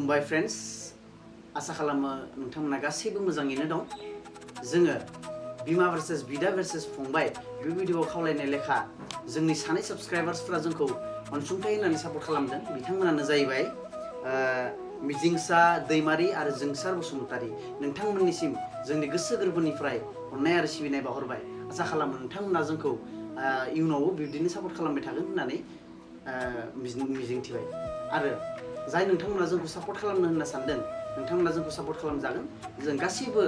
खुलुमबाय फ्रेंड्स आशा खालामो नोंथांमोना गासैबो मोजाङैनो दं जोङो बिमा versus बिदा versus फंबाय बे भिडिअआव खावलायनाय लेखा जोंनि सानै साबस्क्राइबार्सफोरा जोंखौ अनसुंथाइ होनानै सापर्ट खालामदों बिथांमोनानो जाहैबाय मिजिंसा दैमारि आरो जोंसार बसुमतारी नोंथांमोननिसिम जोंनि गोसो गोरबोनिफ्राय अननाय आरो सिबिनाय बावहरबाय आशा खालामो नोंथांमोना जोंखौ इयुनावबो बिब्दिनो सापर्ट खालामबाय थागोन होननानै मिजिंथिबाय आरो जाय नोंथांमोना जोंखौ सापर्ट खालामनो होनना सानदों नोंथांमोना जोंखौ सापर्ट खालामजागोन जों गासैबो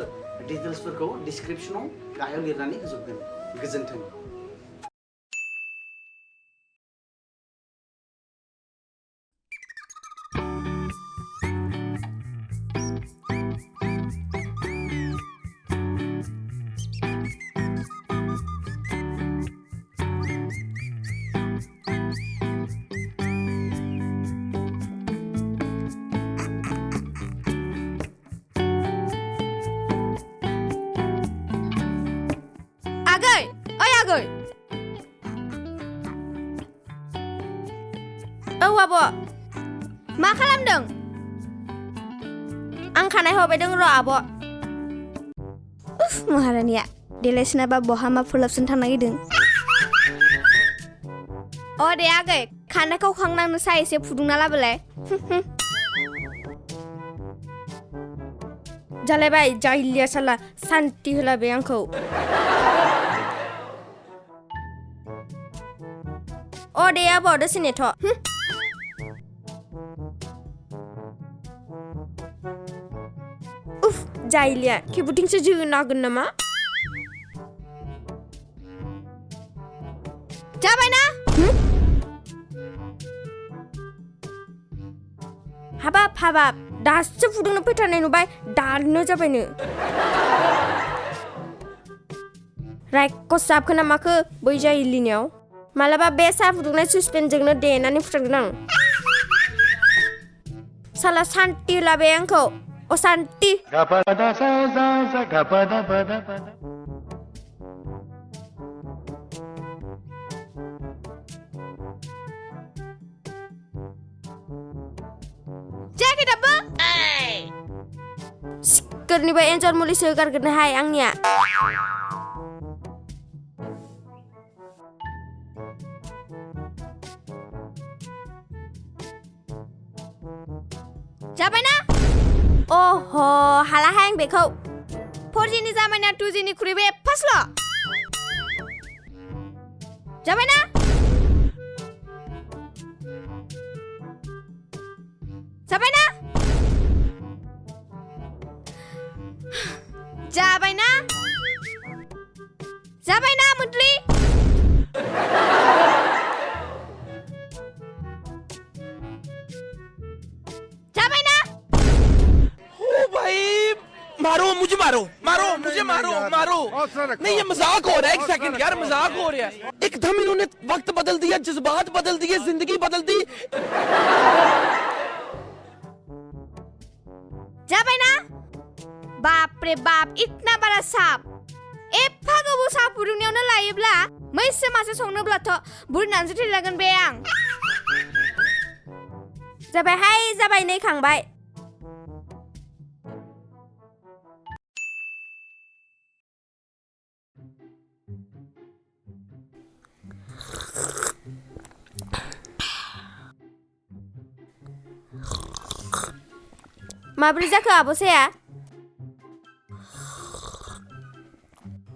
डिटेल्सफोरखौ डिसक्रिप्शनाव गाहायाव लिरनानै होजोबगोन गोजोन्थों औ आब' मा खालामदों आं खानाय हरबाय दं र' आब' उफ महारानिया देलायसिनाबा बहा मा फुलाबसिन थांनो नागिरदों अ दे आगै खानायखौ खांनांनो सा एसे फुदुंना लाबोलाय जालायबाय जाहैलिया साला सान्ति होलाबाय आंखौ अ दे आब' दसे नेथ' उफ जाहैलिया खेबुथिंसो जोनो हागोन नामा जाबायना हाबाब दासो फुदुंनो फैथारनाय नुबाय दानो जाबायनो रायकस जाबखो ना माखो बै जाहैलिनियाव मालाबा बे साहा फुदुंनाय सुसपेनजोंनो देनानै फुथारगोन आं साला सान्ति लाबाय आंखौ असान्ति जायाखै दाबो सिक्कोरनिबो एन्जर मुलिसो होगारगोनहाय आंनिया जाबायना अह हालाहाय आं बेखौ 4Gनि जाबायना 2Gनिख्रुइबो एफासल' जाबायना जाबायना जाबायना जाबायना मुदलि मारो नहीं ये मजाक हो रहा है एक सेकंड यार मजाक हो रहा है एकदम इन्होंने वक्त बदल दिया जज्बात बदल दिए जिंदगी बदल दी जाबायना बाप रे बाप इतना बड़ा साप एफा गोबाव साहा फुदुंनायावनो लायोब्ला मैसो मासे संनोब्लाथ' बुरनानैसो थैलांगोन बे आं जाबायहाय जाबाय नै खांबाय माब्रै जाखो आब'साया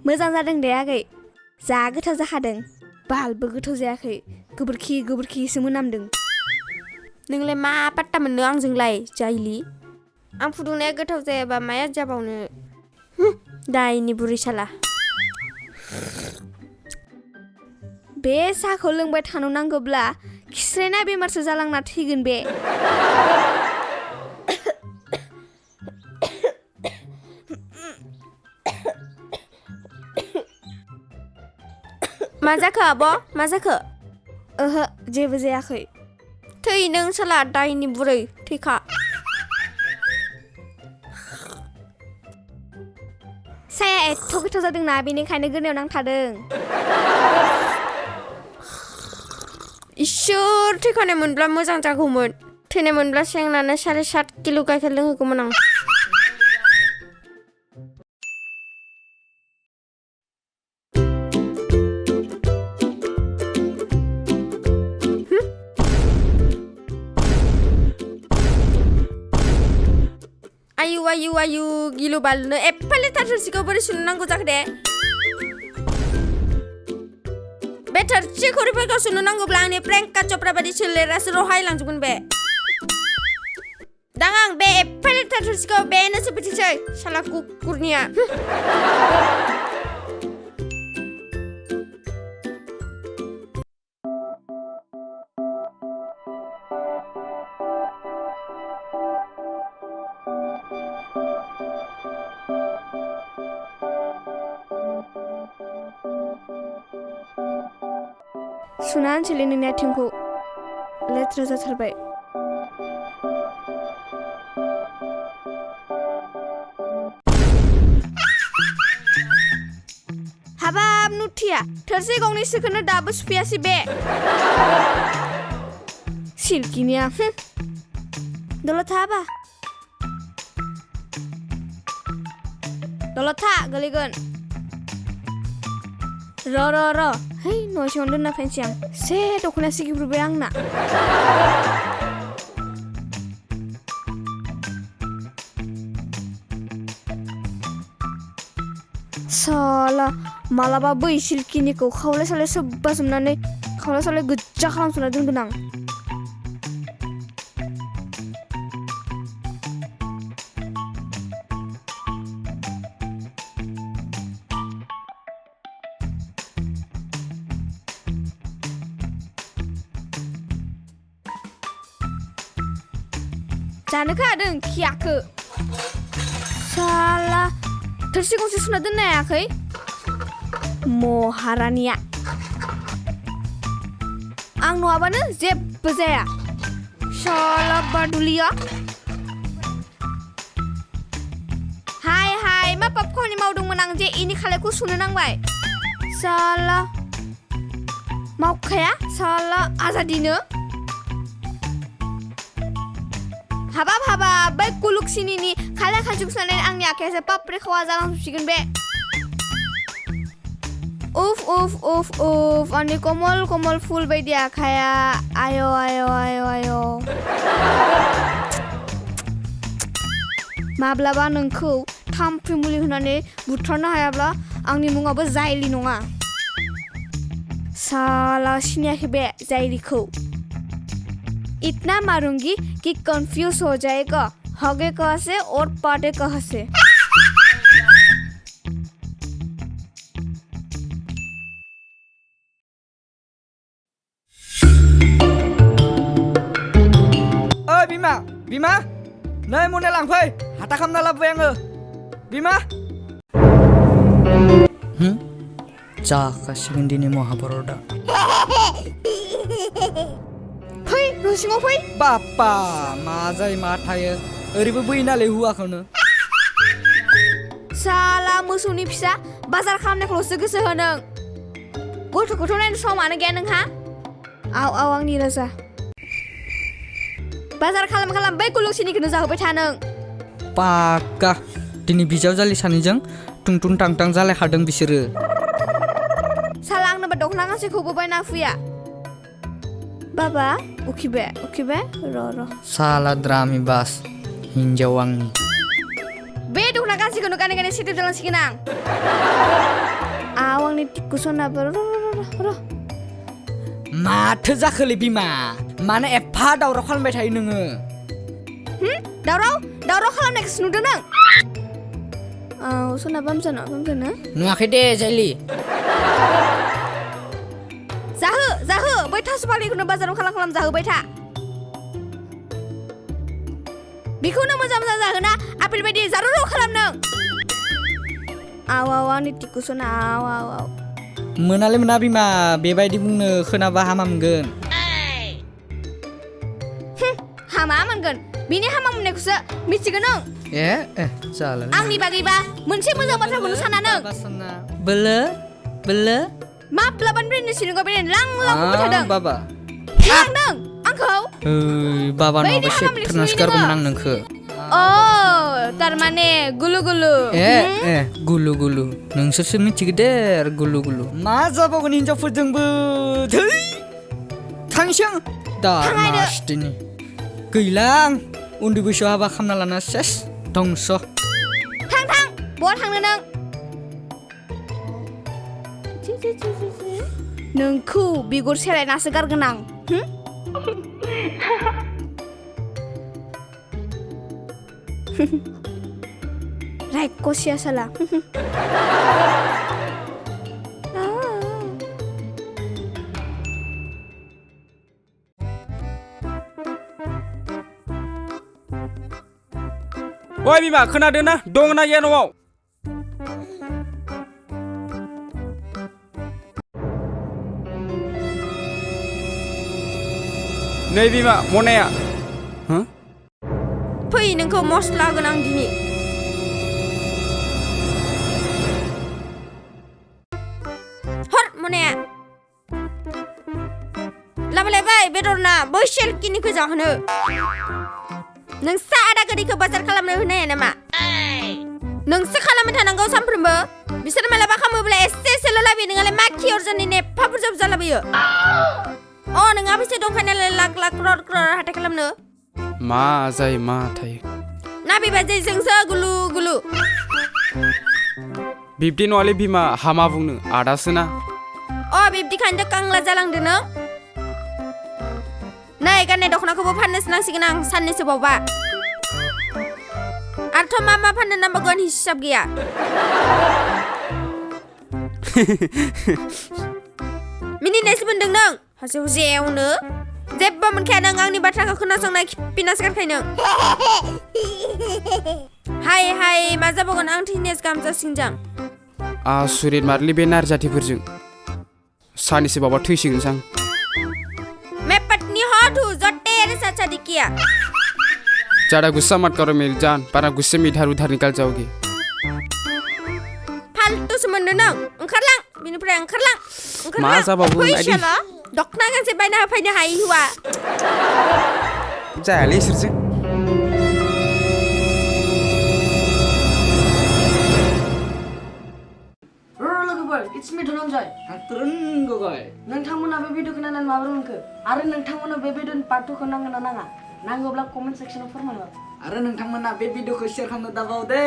मोजां जादों दे आगै जा गोथाव जाखादों बालबो गोथाव जायाखै गोबोरखिसो मोनामदों नोंलाय मा पात्ता मोननो आंजोंलाय जाहैलि आं फुदुंनाया गोथाव जायाबा माया जाबावनो दायनि बुरै साला बे साहाखौ लोंबाय थानो नांगौब्ला खिस्रायना बेमारसो जालांना थैगोन बे मा जाखो आब' मा जाखो ओहो जेबो जायाखै थै नों साला दायनि बुरै थैखा साया एथ' गोथाव जादोंना बेनिखायनो गोरनायाव नांथादों इसोर थैखानाय मोनब्ला मोजां जागौमोन थैनाय मोनब्ला सेंनानै 7.5 किल' गाइखेर लोंहोगौमोन आं आयु गिलु बालुनो एफा लेथार थोरसिखौ बोरै सुनो नांगौ जाखो दे बे थोरसि खुरैफोरखौ सुनो नांगौब्ला आंनि प्रियंका चोप्रा बायदि सोलेरासो रहायलांजोबगोन बे दा आं बे एफा लेथार थोरसिखौ बेनो सोफैथोंसै साला कुकुरनिया सुना होनसैलै नोंनि आथिंखौ लेथ्रा जाथारबाय हाबाब नुथिया थोरसि गंनै सोखोनो दाबो सुफैयासै बे सिल्किनिया दलद था हाबा दलद था गोलैगोन र है न'सिङाव दोनना फैनोसै आं से दख'नाया सिगिब्रुबाय आंना साला मालाबा बै सिल्किनिखौ खावलाय सावलाय सोब्बा सोमनानै खावलाय सावलाय गोज्जा खालामसोना दोनगोन आं जानो खादों खियाखो साला थोरसि गंसे सुना दोननो हायाखै महारानिया आं नङाबानो जेबो जाया साला बादुलिया हाय मा पाप खामानि मावदोंमोन आं जे इनि खालायखौ सुनो नांबाय साला मावखाया साला आजादिनो हाबाब बै कुलुक सिनिनि खाला खाजुक सानाय आंनि आखायासो पाप्रे खावा जालांजोबसिगोन बे उफ आंनि कमल फुल बायदि आखाया आय' माब्लाबा नोंखौ थाम्फै मुलि होनानै बुथारनो हायाब्ला आंनि मुङाबो जायली नङा साला सिनायाखै बे जायलीखौ इतना मारूंगी कि कंफ्यूज हो जाएगा हगे कहाँ से और पाटे कहाँ से ओइ बिमा नै मने लांफै हाथा खामना लाबोबाय आङो बिमा जाखासिगोन दिनै महाभारतआ फै न'सिङाव फै बाप्पा मा जायो मा थायो ओरैबो बै नालाय हुवाखौनो साला मोसौनि फिसा बाजार खालामनायखौल'सो गोसो हो नों गथ'खौथ' नायनो समानो गैया नोंहा आव आंनि राजा बाजार खालाम बै कुलुंसिनिखौनो जाहोबाय था नों पाक्का दिनै बिजावजालि सानैजों टुंटुं टांटां जालायखादों बिसोरो साला आंनोबा दख'ना गांसेखौबो बायना फैया बाबा उखिबाय र' साला द्रामी बास हिन्जाव आंनि बे दख'ना गांसेखौनो गानै सिथोब जालांसिगोन आं आंनि टिक्कु सनाबो र' माथो जाखोलै बिमा मानो एफा दावराव खालामबाय थायो नोङो दावराव खालामनायखौसो नुदों नों सना बामजानो नुवाखै दे जायली जाहो बै थास' फाग्लिखौनो बाजाराव खालाम जाहोबाय था बेखौनो मोजां जाहोना आपेल बायदि जारु खालाम नों आंनि टिक्कु सना आव मोनालै मोना बिमा बेबायदि बुंनो खोनाबा हामा मोनगोन हामा मोनगोन बिनि हामा मोननायखौसो मिथिगोन नों जाला आंनि बागैबा मोनसे मोजां बाथ्राखौनो साना नों बोलो माब्लाबानिफ्रायनो सिरिंगाव बेरायनो लां बुंबाय थादों बाबा लांदों आंखौ आंखौ बाबा बै नङाबा देहा सेक मामलिस थारनासो नुयो गारगौमोन नोङो। आं नोंखो तारमाने गुलु गुलु गुलु गुलु नोंसोरसो मिथिगो दे गुलु गुलु मा जाबावगोन हिनजावफोरजोंबो थै थांसों दा थांनायदो। मासदिनि गैला आं उन्दै बैसोआव हाबा खालामना लाना सेस दंस' थां बहा थांनो नों नोंखौ बिगुर सेलायनासो गारगोन आं रायखसिया साला ओइ बिमा खोनादों ना दङ ना गैया न'आव नै बिमा मनाया फै नोंखौ मस्ला होगोन आं दिनै हर मनाया लाबोलायबाय बेदरना बै सेलकिनिखौ जाहोनो नोंसा आदा गोदैखौ बाजार खालामनो होनो हाया नामा नोंसो खालामबाय थानांगौ सानफ्रोमबो बिसोर मालाबा खालामोब्ला एसेल' लाबोयो नोंहालाय मा खि अरजानि नेफा बुरजा बुरजा लाबोयो नोंहा फैसा दंखायो नालाय लाख लाख क्रर क्रर हाथाय खालामनो मा जायो मा थायो ना बेबायदि जोंसो गुलु गुलु बिब्दि नङालै बिमा हामा बुंनो आदासो ना बिब्दिखायनोथ' कांला जालांदो नों नै गाननाय दख'नाखौबो फाननोसो नांसिगोन आं साननैसो बावबा आरोथ' मा फाननो नांबावगोन हिसाब गैया मिनिनायसो मोनदों नों हाजो जेवनो जेबो मोनखाया नों आंनि बाथ्राखौ खोनासंनाय खिपिनासो गारखायो नों हाय मा जाबावगोन आं थैनायासो गाहाम जासिगोन जां आसुरित मारलि बे नारजाथिफोरजों सानैसो बाबा थैसिगोनसां मैं पत्नी हो तू जो तेरे साथ शादी किया ज़्यादा गुस्सा मत करो मेरी जान पर गुस्से में इधर उधर निकल जाओगी फालतु सोमोन्दो नों ओंखारलां बिनिफ्राय ओंखारलां मा जाबावगोन फैसाला दखना गांसे बायना होफैनो हायै हौवा जायालै इसोरजों It's me Tarun Tarun gogoy नोंथांमोना बे भिडिअखौ नायनानै माबोरै मोनखो आरो नोंथांमोना बे भिडिअनि पार्ट 2 खौ नांगौ ना नाङा नांगौब्ला कमेन्ट सेक्सनाव फोरमायहर आरो नोंथांमोना बे भिडिअखौ शेयार खालामनो दाबाव दे